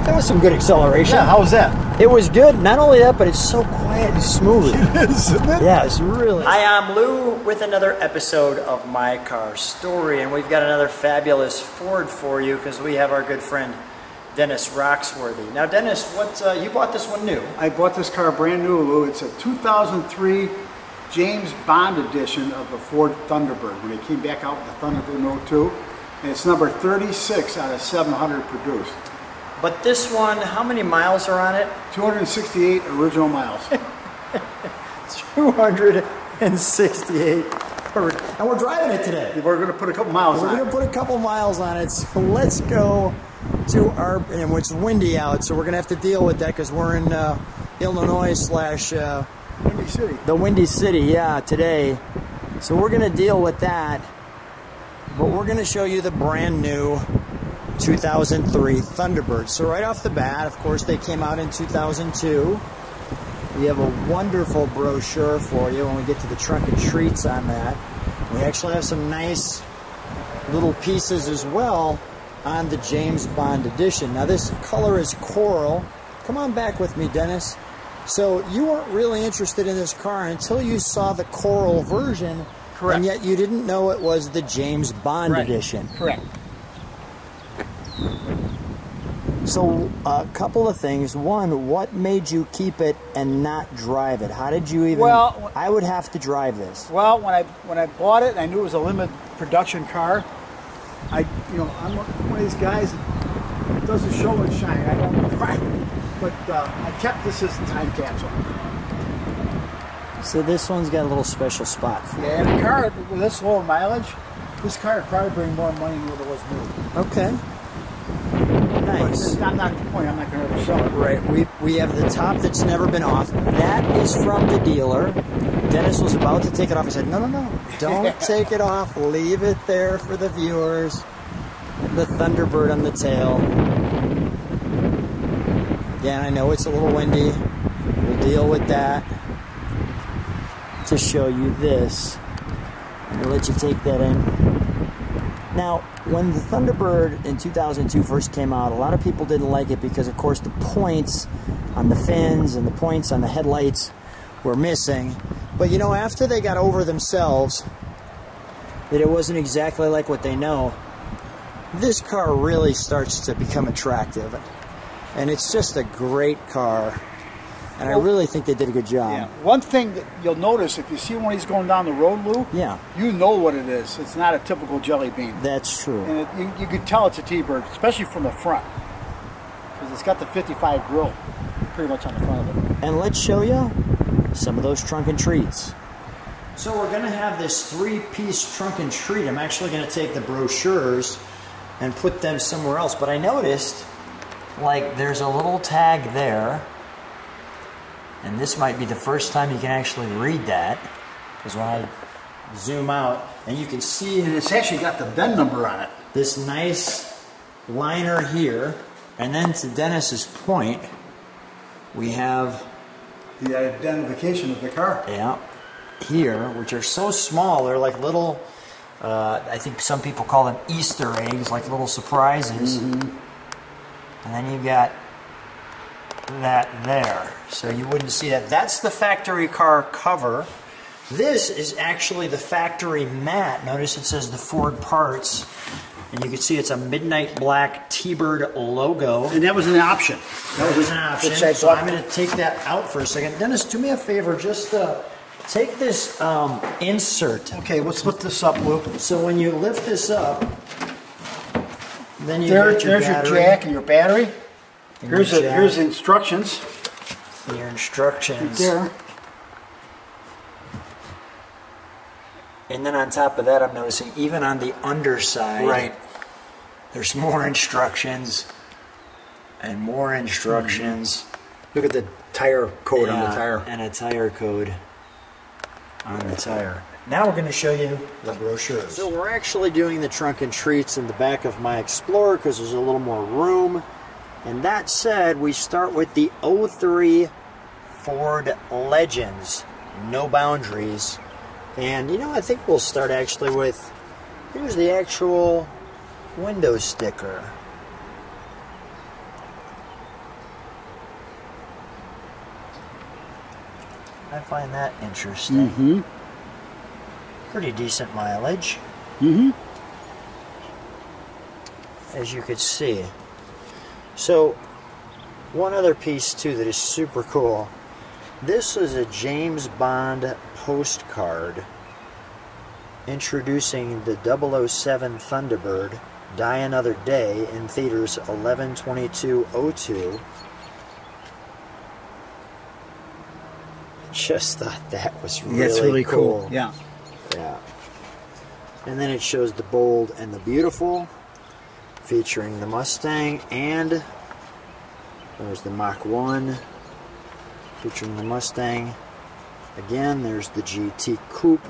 That was some good acceleration. Yeah, how was that? It was good. Not only that, but it's so quiet and smooth. It is, isn't it? Yeah, it's really. Hi, I'm Lou with another episode of My Car Story, and we've got another fabulous Ford for you because we have our good friend Dennis Roxworthy. Now, Dennis, what you bought this one new? I bought this car brand new, Lou. It's a 2003 James Bond edition of the Ford Thunderbird when they came back out with the Thunderbird 02, and it's number 36 out of 700 produced. But this one, how many miles are on it? 268 original miles. 268. And we're driving it today. We're going to put a couple miles on it. We're going to put a couple miles on it. So let's go to our, and it's windy out, so we're going to have to deal with that because we're in Illinois slash Windy City. The Windy City, yeah, today. So we're going to deal with that. But we're going to show you the brand new 2003 Thunderbird. So right off the bat, of course, they came out in 2002. We have a wonderful brochure for you when we get to the trunk and treats on that. We actually have some nice little pieces as well on the James Bond edition. Now this color is coral. Come on back with me, Dennis. So you weren't really interested in this car until you saw the coral version. Correct. And yet you didn't know it was the James Bond edition. Correct. So a couple of things. One, what made you keep it and not drive it? How did you even? Well, I would have to drive this. Well, when I bought it, and I knew it was a limited production car. I'm one of these guys that doesn't show and shine. I don't drive it, but I kept this as a time capsule. So this one's got a little special spot for you. Yeah, and a car with this low mileage, this car would probably bring more money than what it was new. Okay. Nice. But I'm not at the point. I'm not going to ever sell it. Right. We have the top that's never been off. That is from the dealer. Dennis was about to take it off. I said, no, don't take it off. Leave it there for the viewers. The Thunderbird on the tail. Again, I know it's a little windy. We'll deal with that. To show you this. I'll let you take that in. Now, when the Thunderbird in 2002 first came out, a lot of people didn't like it because, of course, the points on the fins and the points on the headlights were missing. But, you know, after they got over themselves, that it wasn't exactly like what they know, this car really starts to become attractive. And it's just a great car. And I really think they did a good job. Yeah. One thing that you'll notice, if you see one of these going down the road, Lou, yeah, you know what it is. It's not a typical jelly bean. That's true. And you can tell it's a T-Bird, especially from the front. Because it's got the 55 grille pretty much on the front of it. And let's show you some of those trunk and treats. So we're going to have this three-piece trunk and treat. I'm actually going to take the brochures and put them somewhere else. But I noticed, like, there's a little tag there. And this might be the first time you can actually read that, because when I zoom out, and you can see, and it's actually got the VIN number on it. This nice liner here, and then to Dennis's point, we have the identification of the car. Yeah, here, which are so small, they're like little. I think some people call them Easter eggs, like little surprises. And then you've got that there, so you wouldn't see that. That's the factory car cover. This is actually the factory mat. Notice it says the Ford parts, and you can see it's a midnight black T-Bird logo. And that was an option. That was an option. So I'm going to take that out for a second. Dennis, do me a favor, just take this insert. Okay, let's lift this up, Lou. So when you lift this up, then you there's your jack and your battery. Here's the instructions. Your instructions. Right there. And then on top of that, I'm noticing even on the underside, right, there's more instructions and more instructions. Look at the tire code on the tire. And a tire code on the tire. Now we're going to show you the brochures. So we're actually doing the trunk and treats in the back of my Explorer because there's a little more room. And that said, we start with the 03 Ford Legends, no boundaries. And you know, I think we'll start actually with, here's the actual window sticker. I find that interesting. Mm-hmm. Pretty decent mileage. Mm-hmm. As you could see. So, one other piece too that is super cool. This is a James Bond postcard introducing the 007 Thunderbird, Die Another Day, in theaters 11/22/02. Just thought that was really, That's really cool. Yeah. Yeah. And then it shows the bold and the beautiful, featuring the Mustang, and there's the Mach 1 featuring the Mustang. Again, there's the GT Coupe.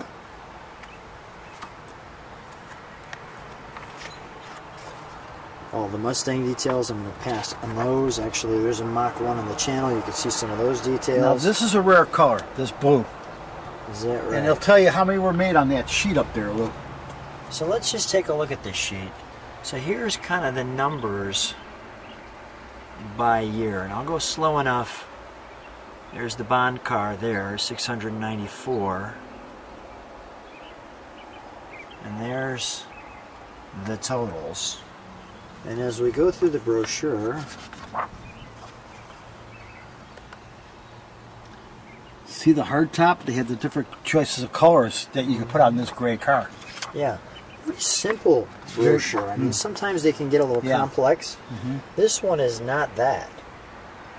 All the Mustang details, I'm going to pass on those. Actually, there's a Mach 1 on the channel. You can see some of those details. Now, this is a rare color, this blue. Is that right? And it'll tell you how many were made on that sheet up there, Lou. So let's just take a look at this sheet. So here's kind of the numbers by year. And I'll go slow enough. There's the Bond car there, 694. And there's the totals. And as we go through the brochure, see the hardtop? They had the different choices of colors that you can put on this gray car. Yeah, very simple brochure. I mean, sometimes they can get a little complex. Mm-hmm. This one is not that.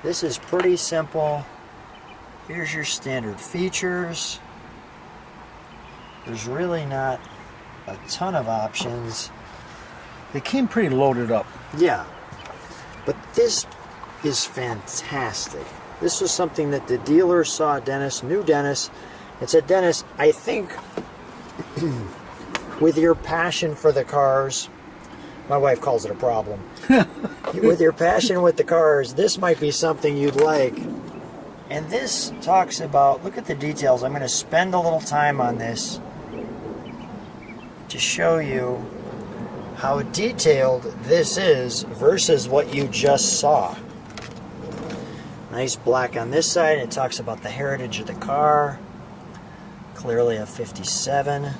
This is pretty simple. Here's your standard features. There's really not a ton of options. They came pretty loaded up. Yeah, but this is fantastic. This was something that the dealer saw Dennis, knew Dennis, and said, Dennis, I think with your passion for the cars, my wife calls it a problem, with your passion with the cars, this might be something you'd like. And this talks about, look at the details. I'm going to spend a little time on this to show you how detailed this is versus what you just saw. Nice black on this side. It talks about the heritage of the car. Clearly a 57.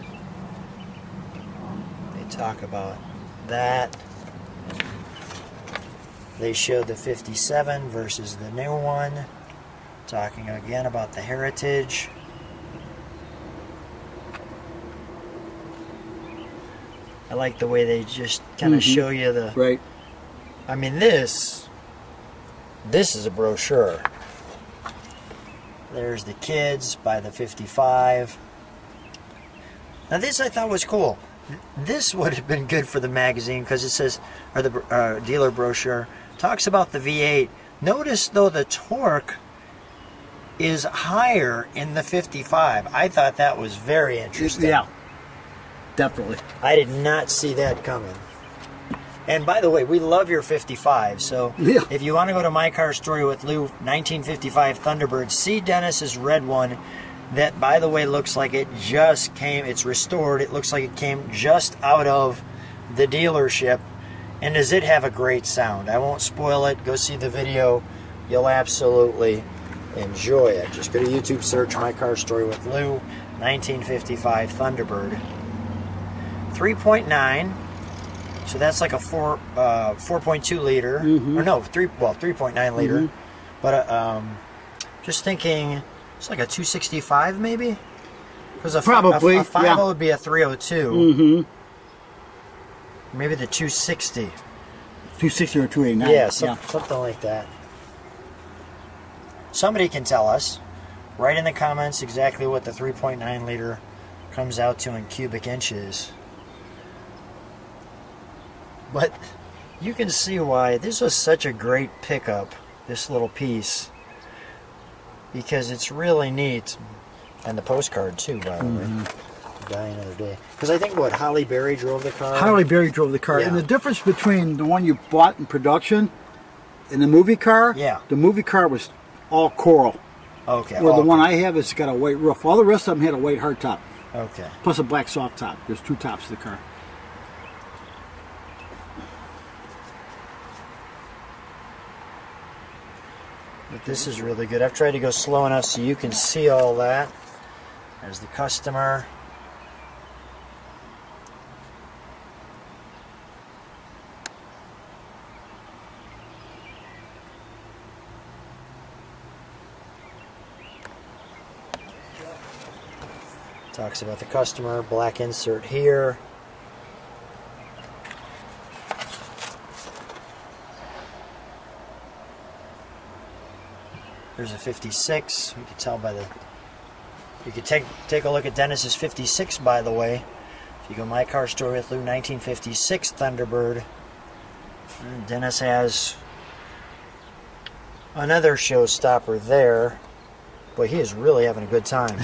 They talk about that. They show the 57 versus the new one. Talking again about the heritage. I like the way they just kind of show you the... Right. I mean, this is a brochure. There's the kids by the 55. Now this I thought was cool. This would have been good for the magazine because it says, or the dealer brochure, talks about the V8. Notice though the torque is higher in the 55. I thought that was very interesting. Yeah. Definitely. I did not see that coming. And by the way, we love your 55. So if you want to go to My Car Story with Lou 1955 Thunderbird, see Dennis's red one that, by the way, looks like it just came, it's restored. It looks like it came just out of the dealership. And does it have a great sound? I won't spoil it. Go see the video. You'll absolutely enjoy it. Just go to YouTube, search My Car Story with Lou 1955 Thunderbird. 3.9, so that's like a 4.2 liter, or no, 3.9 liter, but just thinking it's like a 265 maybe, because probably a 5.0 would be a 302, maybe the 260, 260 or 289, yeah, something like that. Somebody can tell us, write in the comments exactly what the 3.9 liter comes out to in cubic inches. But you can see why this was such a great pickup, this little piece, because it's really neat. And the postcard too, by the way. Die Another Day. Because I think, what, Holly Berry drove the car? Holly Berry drove the car. Yeah. And the difference between the one you bought in production and the movie car, yeah, the movie car was all coral. Okay. Where the one I have has got a white roof. All the rest of them had a white hard top. Okay. Plus a black soft top. There's two tops to the car. But this is really good. I've tried to go slow enough so you can see all that. There's the customer. Talks about the customer, black insert here. There's a 56. You can tell by the... You could take a look at Dennis's 56, by the way. If you go My Car Store with Lou, 1956 Thunderbird. And Dennis has another showstopper there. Boy, he is really having a good time.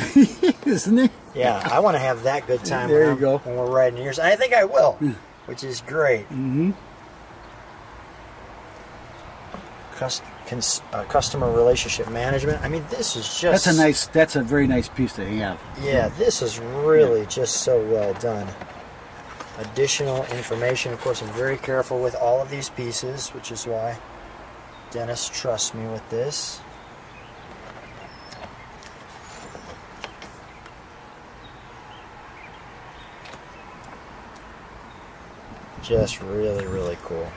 Isn't he? Yeah, I want to have that good time there you go. when we're riding yours. And I think I will, which is great. Mm-hmm. Customer relationship management. I mean, this is just... That's a very nice piece to have. Yeah, this is really just so well done. Additional information. Of course, I'm very careful with all of these pieces, which is why Dennis trusts me with this. Just really, really cool.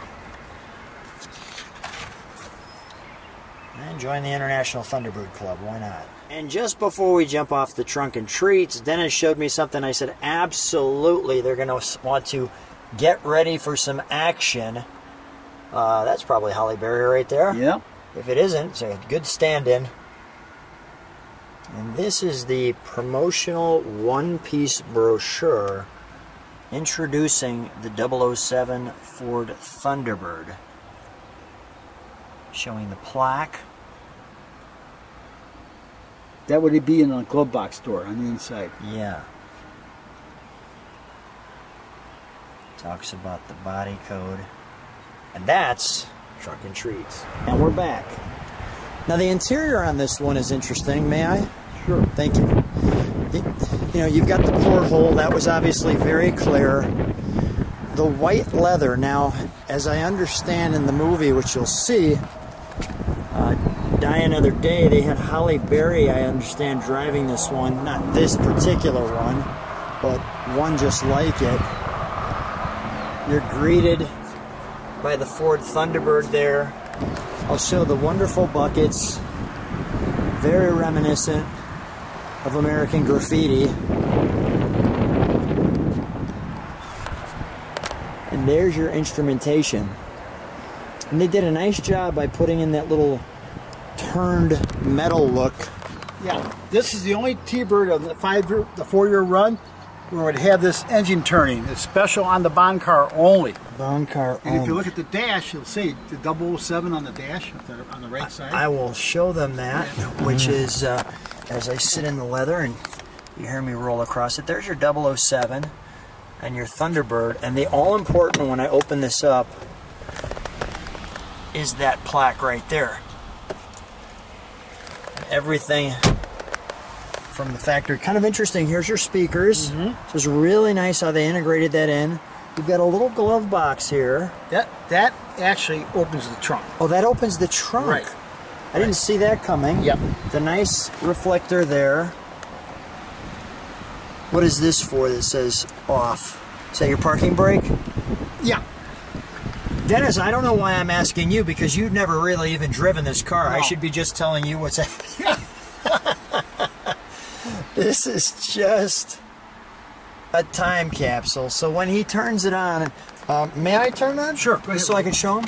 And join the International Thunderbird Club, why not? And just before we jump off the trunk and treats, Dennis showed me something. I said, absolutely, they're going to want to get ready for some action. That's probably Holly Berry right there. Yeah. If it isn't, it's a good stand-in. And this is the promotional one-piece brochure introducing the 007 Ford Thunderbird. Showing the plaque. That would be in a glove box store on the inside. Yeah. Talks about the body code. And that's Trunk and Treats. And we're back. Now the interior on this one is interesting. May I? Sure. Thank you. You know, you've got the porthole. That was obviously very clear. The white leather. Now, as I understand in the movie, which you'll see, Die Another Day, they had Holly Berry, I understand, driving this one. Not this particular one, but one just like it. You're greeted by the Ford Thunderbird there. I'll show the wonderful buckets. Very reminiscent of American Graffiti. And there's your instrumentation. And they did a nice job by putting in that little turned metal look. Yeah, this is the only T-Bird of the 4-year run where it would have this engine turning. It's special on the Bond car only. Bond car and only. If you look at the dash, you'll see the 007 on the dash on the right side. I will show them that, which is as I sit in the leather and you hear me roll across it. There's your 007 and your Thunderbird, and the all-important, when I open this up, is that plaque right there. Everything from the factory. Kind of interesting. Here's your speakers. So it's really nice how they integrated that in. You've got a little glove box here. That actually opens the trunk. Oh, that opens the trunk. Right. I didn't see that coming. Yep. The nice reflector there. What is this for that says off? Is that your parking brake? Yeah. Dennis, I don't know why I'm asking you, because you've never really even driven this car. No. I should be just telling you what's This is just a time capsule. So when he turns it on, may I turn it on? Sure. Go ahead. So I can show him.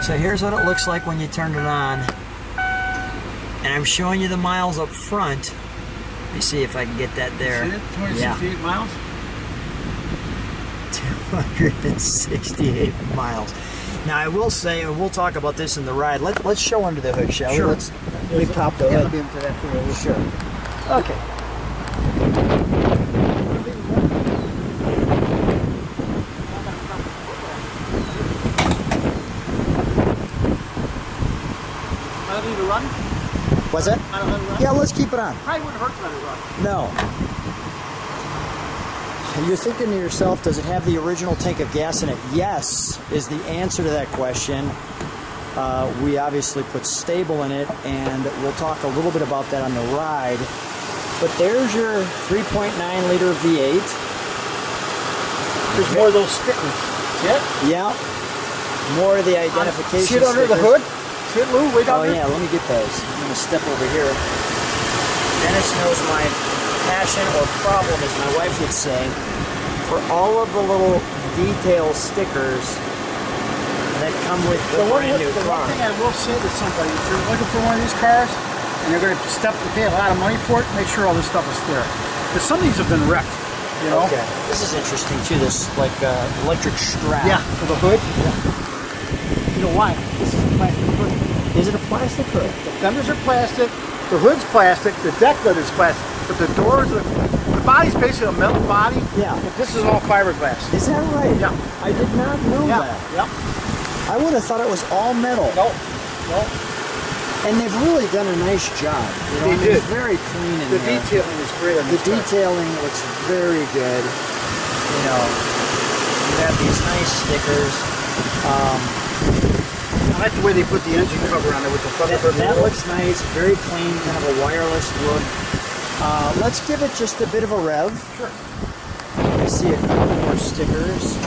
So here's what it looks like when you turn it on. And I'm showing you the miles up front. Let me see if I can get that there. See it? 268 miles? 268 miles. Now I will say, and we'll talk about this in the ride. Let's show under the hood, shall we? Sure. Let me pop the hood. Into that for you. Sure. Okay. Run? Was it? Yeah, let's keep it on. Probably wouldn't hurt to let it run. No. You're thinking to yourself, does it have the original tank of gas in it? Yes, is the answer to that question. We obviously put stable in it, and we'll talk a little bit about that on the ride. But there's your 3.9 liter V8. There's more of those stickers. See it? Yeah. More of the identification See it under the hood? See it, Lou? Way down there? Yeah, let me get those. I'm going to step over here. Dennis knows my passion or problem, as my wife would say, for all of the little detail stickers that come with the brand new car. One thing I will say to somebody, if you're looking for one of these cars and you're going to pay a lot of money for it, make sure all this stuff is there. Because some of these have been wrecked, you know? Okay. This is interesting too, this like electric strap. Yeah, for the hood. Yeah. You know why? This is a plastic hood. Is it a plastic hood? The fenders are plastic, the hood's plastic, the deck lid is plastic, but the doors, the body's basically a metal body. Yeah. But this is all fiberglass. Is that right? Yeah. I did not know that. Yep. I would have thought it was all metal. Nope. Nope. And they've really done a nice job. You know, They did. It's very clean in The there. detailing is great on The this car. detailing looks very good. You know, you have these nice stickers. I like the way they put the engine cover on it with the Thunderbird. That looks nice, very clean, kind of a wireless look. Let's give it just a bit of a rev. Sure. I see a couple more stickers.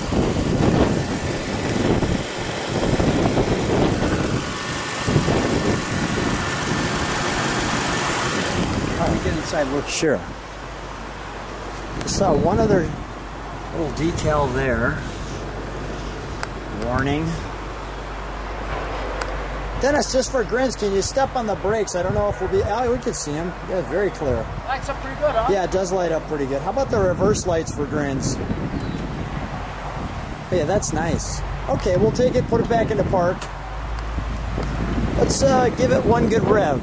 Let me get inside, look. Sure. I saw one other little detail there. Warning. Dennis, just for grins, can you step on the brakes? I don't know if we'll be... Oh, we can see them. Yeah, very clear. Lights up pretty good, huh? Yeah, it does light up pretty good. How about the reverse lights for grins? Yeah, that's nice. Okay, we'll take it, put it back into park. Let's give it one good rev.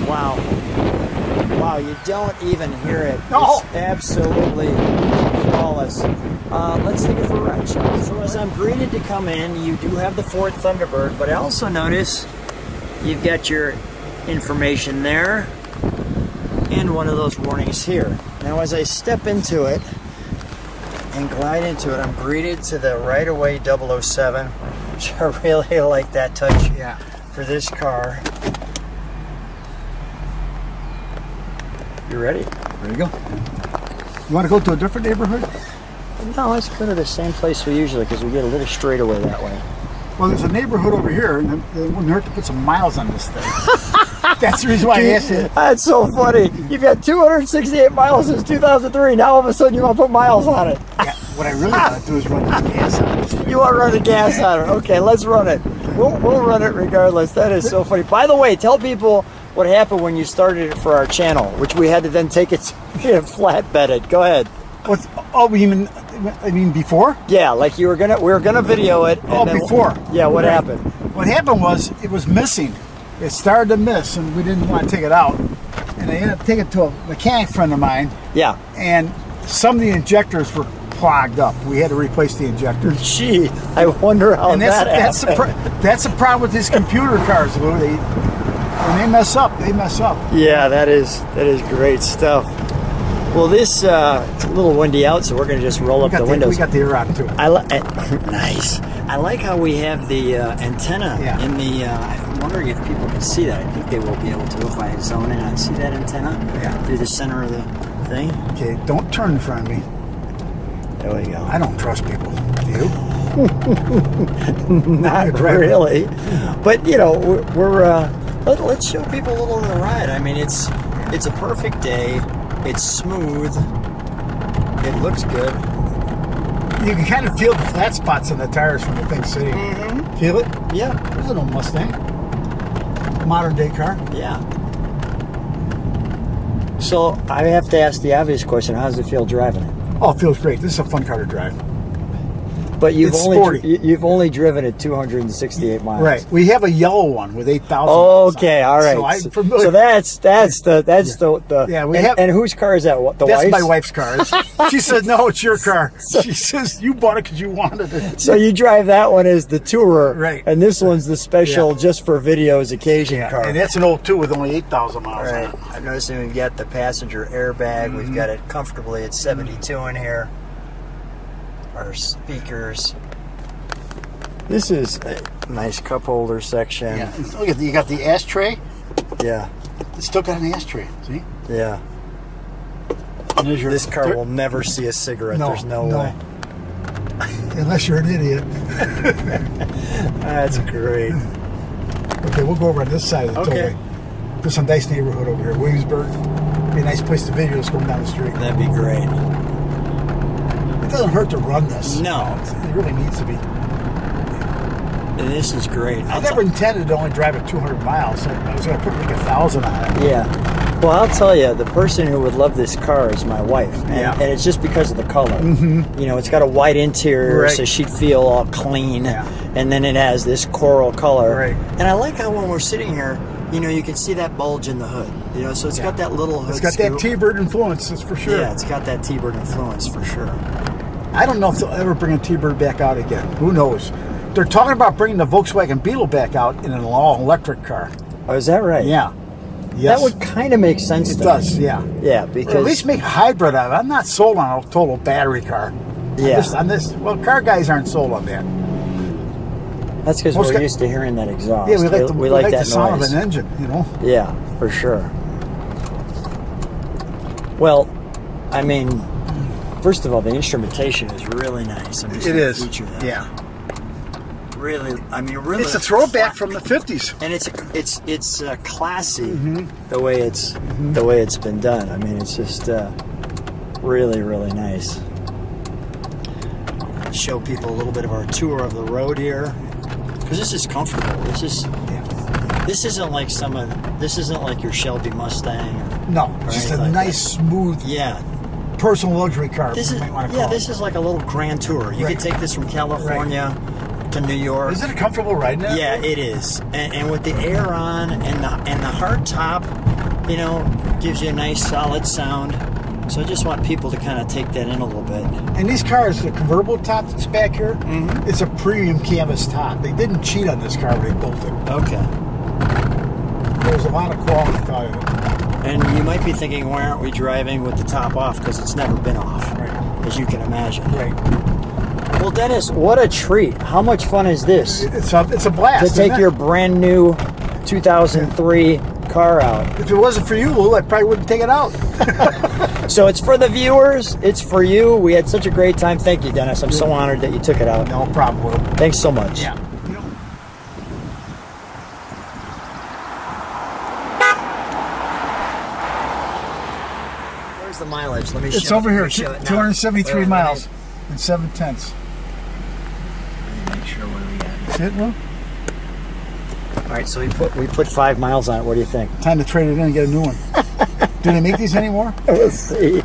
Wow. Wow, you don't even hear it. No. It's absolutely flawless. Let's take it for a ride, shall we? So as I'm greeted to come in, you do have the Ford Thunderbird, but I also notice you've got your information there and one of those warnings here. Now as I step into it and glide into it, I'm greeted to the right away 007, which I really like that touch for this car. You ready? There you go. You want to go to a different neighborhood? No, let's go to the same place we usually, because we get a little straightaway that way. Well, there's a neighborhood over here, and it wouldn't hurt to put some miles on this thing. That's the reason why I asked you. That's so funny. You've got 268 miles since 2003. Now all of a sudden you want to put miles on it. Yeah, what I really want to do is run the gas on it. You want to run the gas on it. Okay, let's run it. We'll run it regardless. That is so funny. By the way, tell people what happened when you started it for our channel, which we had to then take it flatbedded. Go ahead. What's, oh, you mean before? Yeah, like we were gonna video it. Oh, then, before. Yeah, what happened? What happened was it was missing. It started to miss, and we didn't want to take it out. And I ended up taking it to a mechanic friend of mine. Yeah. And some of the injectors were clogged up. We had to replace the injectors. Gee, I wonder how that happened. That's the problem with these computer cars, Lou. When they mess up, they mess up. Yeah, that is great stuff. Well, this it's a little windy out, so we're going to just roll up the windows. We got the air out too. Nice. I like how we have the antenna in the. I'm wondering if people can see that. I think they will be able to if I zone in and see that antenna through the center of the thing. Okay, don't turn in front of me. There we go. I don't trust people. Do you? Not really. But you know, let's show people a little of the ride. I mean, it's a perfect day. It's smooth. It looks good. You can kind of feel the flat spots in the tires from the thing sitting. Feel it? Yeah. There's an old Mustang. Modern day car. Yeah. So I have to ask the obvious question: how does it feel driving it? Oh, it feels great. This is a fun car to drive. But you've It's only sporty. you've only driven it 268 miles. Right. We have a yellow one with 8,000. Okay, all right. So I'm familiar. So that's the Yeah, we and, have- and whose car is that? What, the That's wife's? my wife's car. She said, no, it's your car. She says, you bought it because you wanted it. So you drive that one as the tourer, Right. And this one's the special, Yeah. just for videos occasion car. And that's an old 2 with only 8,000 miles on Right. it. I'm noticing we've got the passenger airbag. We've got it comfortably at 72 in here. Our speakers. This is a nice cup holder section. Yeah. Look at you got the ashtray. Yeah. It's still got an ashtray. See? Yeah. And there's your, This car will never see a cigarette. No, There's no no. way. Unless you're an idiot. That's great. Okay, we'll go over on this side of the Okay. tollway. There's a nice neighborhood over here. Williamsburg. Be a nice place to video this going down the street. That'd be great. It doesn't hurt to run this. No. It really needs to be. And this is great. I never intended to only drive it 200 miles. I was going to put like 1,000 on it. Yeah. Well, I'll tell you, the person who would love this car is my wife. And, Yeah. and it's just because of the color. You know, it's got a white interior, Right. so she'd feel all clean. Yeah. And then it has this coral color. Right. And I like how when we're sitting here, you know, you can see that bulge in the hood. You know, so it's got that little hood It's got scoop. that T-Bird influence, that's for sure. Yeah, it's got that T-Bird influence for sure. I don't know if they'll ever bring a T-Bird back out again. Who knows? They're talking about bringing the Volkswagen Beetle back out in an all-electric car. Oh, is that right? Yeah. Yes. That would kind of make sense It to does, me. yeah. Yeah, Or because... at least make a hybrid out of it. I'm not sold on a total battery car. Yeah. On this, well, car guys aren't sold on that. That's because Most we're guy- used to hearing that exhaust. Yeah, we like that the sound noise. of an engine, you know? Yeah, for sure. Well, I mean, first of all, the instrumentation is really nice. I'm just It gonna is. feature that. Yeah. Really, I mean, really. It's a throwback from the 50s. and it's classy the way it's been done. I mean, it's just really, really nice. I'll show people a little bit of our tour of the road here, because this is comfortable. This isn't like this isn't like your Shelby Mustang. No, just a anything like nice, smooth, Yeah, personal luxury car. this you is might want to call this is like a little grand tour. You Right. could take this from California to New York. Is it a comfortable ride now? Yeah, it is, and with the air on and the hard top, you know, gives you a nice solid sound. So I just want people to kind of take that in a little bit. And these cars, the convertible top that's back here, it's a premium canvas top. They didn't cheat on this car when they built it. Okay. There's a lot of quality thought in it. And you might be thinking, why aren't we driving with the top off? Because it's never been off, Right. as you can imagine. Right. Well, Dennis, what a treat. How much fun is this? It's a blast. To take isn't your it? brand new 2003 car out. If it wasn't for you, Lou, I probably wouldn't take it out. So it's for the viewers. It's for you. We had such a great time. Thank you, Dennis. I'm so honored that you took it out. No problem, Lou. Thanks so much. Yeah. Where's the mileage? Let me It's show over here, let me show it now. 273 Wait, miles and 7/10. Let me make sure what do we got. That's it, Lou? All right, so we put 5 miles on it. What do you think? Time to trade it in and get a new one. Do they make these anymore? Let's see.